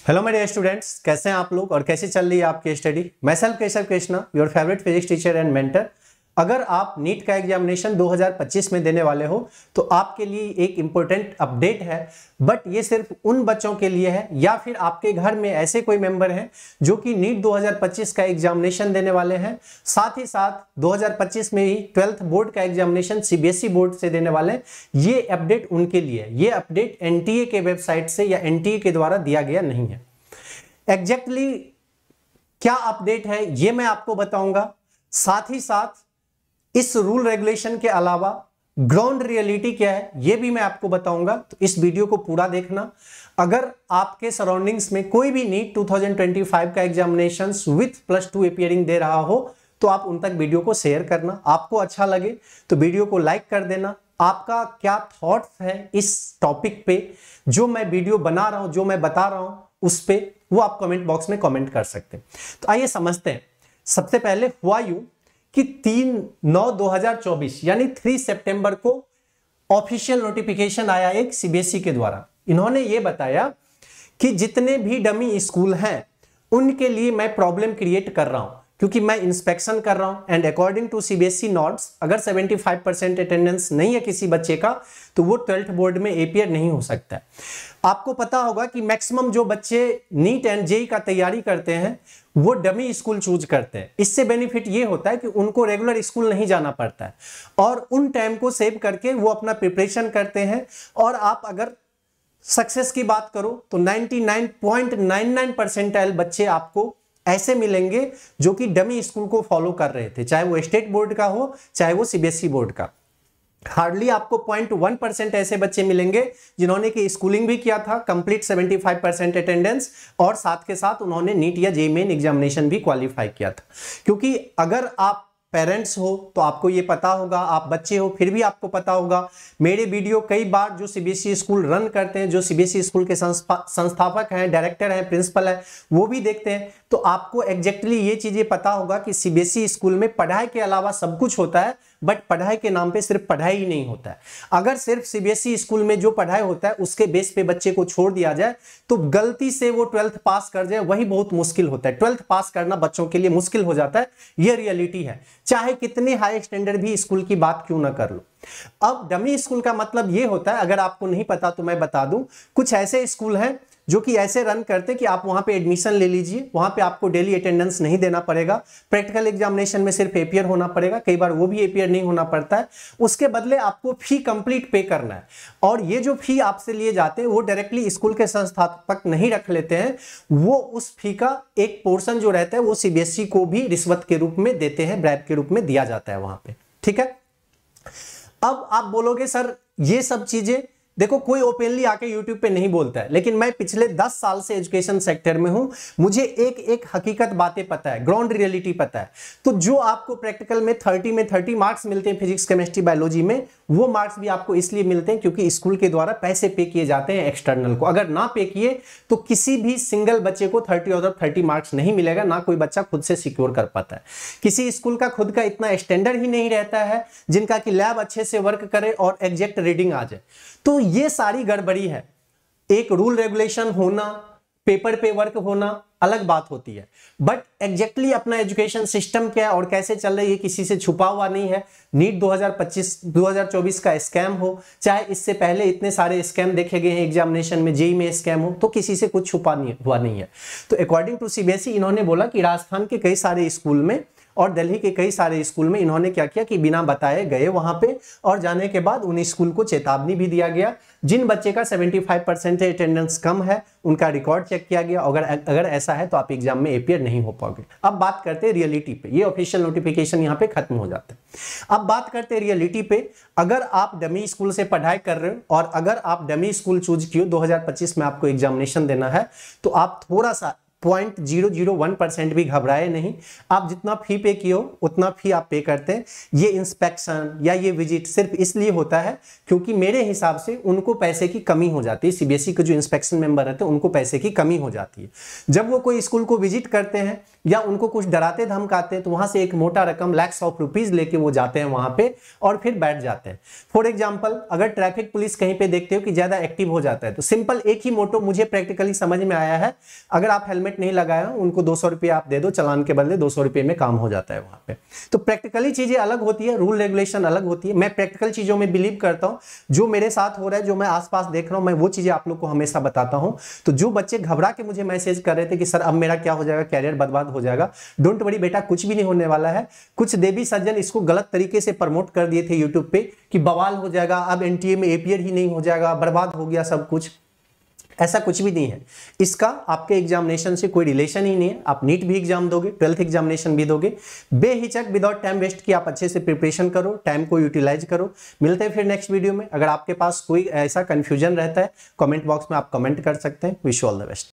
Hello मेरे dear students, कैसे हैं आप लोग और कैसे चल रही है आपकी स्टडी। मैं self Keshav Krishna, your favourite physics teacher and mentor. अगर आप नीट का एग्जामिनेशन 2025 में देने वाले हो तो आपके लिए एक इंपॉर्टेंट अपडेट है, बट ये सिर्फ उन बच्चों के लिए है या फिर आपके घर में ऐसे कोई मेंबर हैं जो कि नीट 2025 का एग्जामिनेशन देने वाले हैं, साथ ही साथ 2025 में ही 12th बोर्ड का एग्जामिनेशन सीबीएसई बोर्ड से देने वाले हैं। ये अपडेट उनके लिए, ये अपडेट एनटीए के वेबसाइट से या एनटीए के द्वारा दिया गया नहीं है। एग्जैक्टली क्या अपडेट है ये मैं आपको बताऊंगा, साथ ही साथ इस रूल रेगुलेशन के अलावा ग्राउंड रियलिटी क्या है ये भी मैं आपको बताऊंगा। तो इस वीडियो को पूरा देखना। अगर आपके सराउंडिंग्स में कोई भी नीट 2025 का एग्जामिनेशन विथ +2 अपीयरिंग दे रहा हो तो आप उन तक वीडियो को शेयर करना। आपको अच्छा लगे तो वीडियो को लाइक कर देना। आपका क्या थॉट्स है इस टॉपिक पे, जो मैं वीडियो बना रहा हूं, जो मैं बता रहा हूं उस पे, वो आप कमेंट बॉक्स में कमेंट कर सकते हैं। तो आइए समझते हैं। सबसे पहले हुआ यूं कि 3/9/2024 यानी 3 सितंबर को ऑफिशियल नोटिफिकेशन आया एक सीबीएसई के द्वारा। इन्होंने ये बताया कि जितने भी डमी स्कूल हैं उनके लिए मैं प्रॉब्लम क्रिएट कर रहा हूं, क्योंकि मैं इंस्पेक्शन कर रहा हूं and according to CBSE notes अगर 75% अटेंडेंस नहीं है किसी बच्चे का तो वो 12th बोर्ड में एपीयर नहीं हो सकता है। आपको पता होगा कि मैक्सिमम जो बच्चे नीट एंड जेई का तैयारी करते हैं वो डमी स्कूल चूज करते हैं। इससे बेनिफिट ये होता है कि उनको रेगुलर स्कूल नहीं जाना पड़ता है और उन टाइम को सेव करके वो अपना प्रिपरेशन करते हैं। और आप अगर सक्सेस की बात करो तो 99.99 परसेंटाइल बच्चे आपको ऐसे मिलेंगे जो कि डमी स्कूल को फॉलो कर रहे थे, चाहे वो स्टेट बोर्ड का हो चाहे वो सीबीएसई बोर्ड का। हार्डली आपको 0.1% ऐसे बच्चे मिलेंगे जिन्होंने की स्कूलिंग भी किया था, कंप्लीट 75% अटेंडेंस, और साथ के साथ उन्होंने नीट या जेईई मेन एग्जामिनेशन भी क्वालिफाई किया था। क्योंकि अगर आप पेरेंट्स हो तो आपको ये पता होगा, आप बच्चे हो फिर भी आपको पता होगा। मेरे वीडियो कई बार जो सीबीएसई स्कूल रन करते हैं, जो सीबीएसई स्कूल के संस्थापक हैं, डायरेक्टर हैं, प्रिंसिपल हैं, वो भी देखते हैं, तो आपको एग्जैक्टली ये चीजें पता होगा कि सीबीएसई स्कूल में पढ़ाई के अलावा सब कुछ होता है, बट पढ़ाई के नाम पे सिर्फ पढ़ाई ही नहीं होता है। अगर सिर्फ सीबीएसई स्कूल में जो पढ़ाई होता है उसके बेस पे बच्चे को छोड़ दिया जाए तो गलती से वो 12th पास कर जाए वही बहुत मुश्किल होता है। 12th पास करना बच्चों के लिए मुश्किल हो जाता है, ये रियलिटी है, चाहे कितने हाई स्टैंडर्ड भी स्कूल की बात क्यों ना कर लो। अब डमी स्कूल का मतलब ये होता है, अगर आपको नहीं पता तो मैं बता दूं, कुछ ऐसे स्कूल हैं जो कि ऐसे रन करते कि आप वहां पे एडमिशन ले लीजिए, वहां पे आपको डेली अटेंडेंस नहीं देना पड़ेगा, प्रैक्टिकल एग्जामिनेशन में सिर्फ एपीयर होना पड़ेगा, कई बार वो भी एपीयर नहीं होना पड़ता है, उसके बदले आपको फी कंप्लीट पे करना है। और ये जो फी आपसे लिए जाते हैं वो डायरेक्टली स्कूल के संस्थापक नहीं रख लेते हैं, वो उस फी का एक पोर्शन जो रहता है वो सीबीएसई को भी रिश्वत के रूप में देते हैं, ब्राइब के रूप में दिया जाता है वहां पे। ठीक है, अब आप बोलोगे सर ये सब चीजें देखो कोई ओपनली आके यूट्यूब पे नहीं बोलता है, लेकिन मैं पिछले 10 साल से एजुकेशन सेक्टर में हूं, मुझे एक एक हकीकत बातें पता है, ग्राउंड रियलिटी पता है। तो जो आपको प्रैक्टिकल में 30 मार्क्स मिलते हैं फिजिक्स केमिस्ट्री बायोलॉजी में, वो मार्क्स भी आपको इसलिए मिलते हैं क्योंकि स्कूल के द्वारा पैसे पे किए जाते हैं एक्सटर्नल को। अगर ना पे किए तो किसी भी सिंगल बच्चे को 30 मार्क्स नहीं मिलेगा, ना कोई बच्चा खुद से सिक्योर कर पाता है। किसी स्कूल का खुद का इतना स्टैंडर्ड ही नहीं रहता है जिनका कि लैब अच्छे से वर्क करे और एग्जैक्ट रीडिंग आ जाए। तो ये सारी गड़बड़ी है। एक रूल रेगुलेशन होना, पेपर पे वर्क होना अलग बात होती है, बट एग्जैक्टली अपना एजुकेशन सिस्टम क्या है और कैसे चल रही है किसी से छुपा हुआ नहीं है। नीट 2024 का स्कैम हो, चाहे इससे पहले इतने सारे स्कैम देखे गए हैं एग्जामिनेशन में, जेईई में स्कैम हो, तो किसी से कुछ छुपा हुआ नहीं है। तो अकॉर्डिंग टू सीबीएसई इन्होंने बोला कि राजस्थान के कई सारे स्कूल में और दिल्ली के कई सारे स्कूल में इन्होंने क्या किया कि बिना बताए गए वहां पे, और जाने के बाद उन स्कूल को चेतावनी भी दिया गया। जिन बच्चे का 75% अटेंडेंस कम है उनका रिकॉर्ड चेक किया गया, अगर ऐसा है तो आप एग्जाम में एपीयर नहीं हो पाओगे। अब बात करते हैं रियलिटी पे, ये ऑफिशियल नोटिफिकेशन यहाँ पे खत्म हो जाता है। अब बात करते हैं रियलिटी पे। अगर आप डमी स्कूल से पढ़ाई कर रहे हो और अगर आप डमी स्कूल चूज किए, 2025 में आपको एग्जामिनेशन देना है, तो आप थोड़ा सा 0.001% भी घबराए नहीं। आप जितना फी पे किए हो उतना फी आप पे करते हैं। ये इंस्पेक्शन या ये विजिट सिर्फ इसलिए होता है क्योंकि मेरे हिसाब से उनको पैसे की कमी हो जाती है। सीबीएसई के जो इंस्पेक्शन मेंबर रहते हैं उनको पैसे की कमी हो जाती है। जब वो कोई स्कूल को विजिट करते हैं या उनको कुछ डराते धमकाते हैं तो वहां से एक मोटा रकम लैक्स ऑफ रुपीज लेके वो जाते हैं वहां पे और फिर बैठ जाते हैं। फॉर एग्जांपल, अगर ट्रैफिक पुलिस कहीं पे देखते हो कि ज्यादा एक्टिव हो जाता है तो सिंपल एक ही मोटो मुझे प्रैक्टिकली समझ में आया है, अगर आप हेलमेट नहीं लगाए हो उनको 200 रुपये आप दे दो, चालान के बदले 200 रुपये में काम हो जाता है वहां पे। तो प्रैक्टिकली चीजें अलग होती है, रूल रेगुलेशन अलग होती है। मैं प्रैक्टिकल चीजों में बिलीव करता हूं, जो मेरे साथ हो रहा है, जो मैं आसपास देख रहा हूं, मैं वो चीजें आप लोग को हमेशा बताता हूं। तो जो बच्चे घबरा के मुझे मैसेज कर रहे थे कि सर अब मेरा क्या हो जाएगा, कैरियर बर्बाद हो जाएगा, डोंट वरी बेटा, कुछ भी नहीं होने वाला है। कुछ देवी सज्जन इसको गलत तरीके से प्रमोट कर दिए थे यूट्यूब पे कि बवाल हो जाएगा, अब एनटीए में एपीआर ही नहीं हो जाएगा, बर्बाद हो गया सब कुछ। ऐसा कुछ भी नहीं है। इसका आपके एग्जामिनेशन से कोई रिलेशन ही नहीं है। आप नीट भी एग्जाम दोगे, 12th एग्जामिनेशन भी दोगे, बेहिचक विदाउट टाइम वेस्ट किए आप अच्छे से प्रिपरेशन करो, टाइम को यूटिलाइज करो। मिलते हैं फिर नेक्स्ट वीडियो में। अगर आपके पास कोई ऐसा कंफ्यूजन रहता है कमेंट बॉक्स में आप कमेंट कर सकते हैं। Wish you all the best.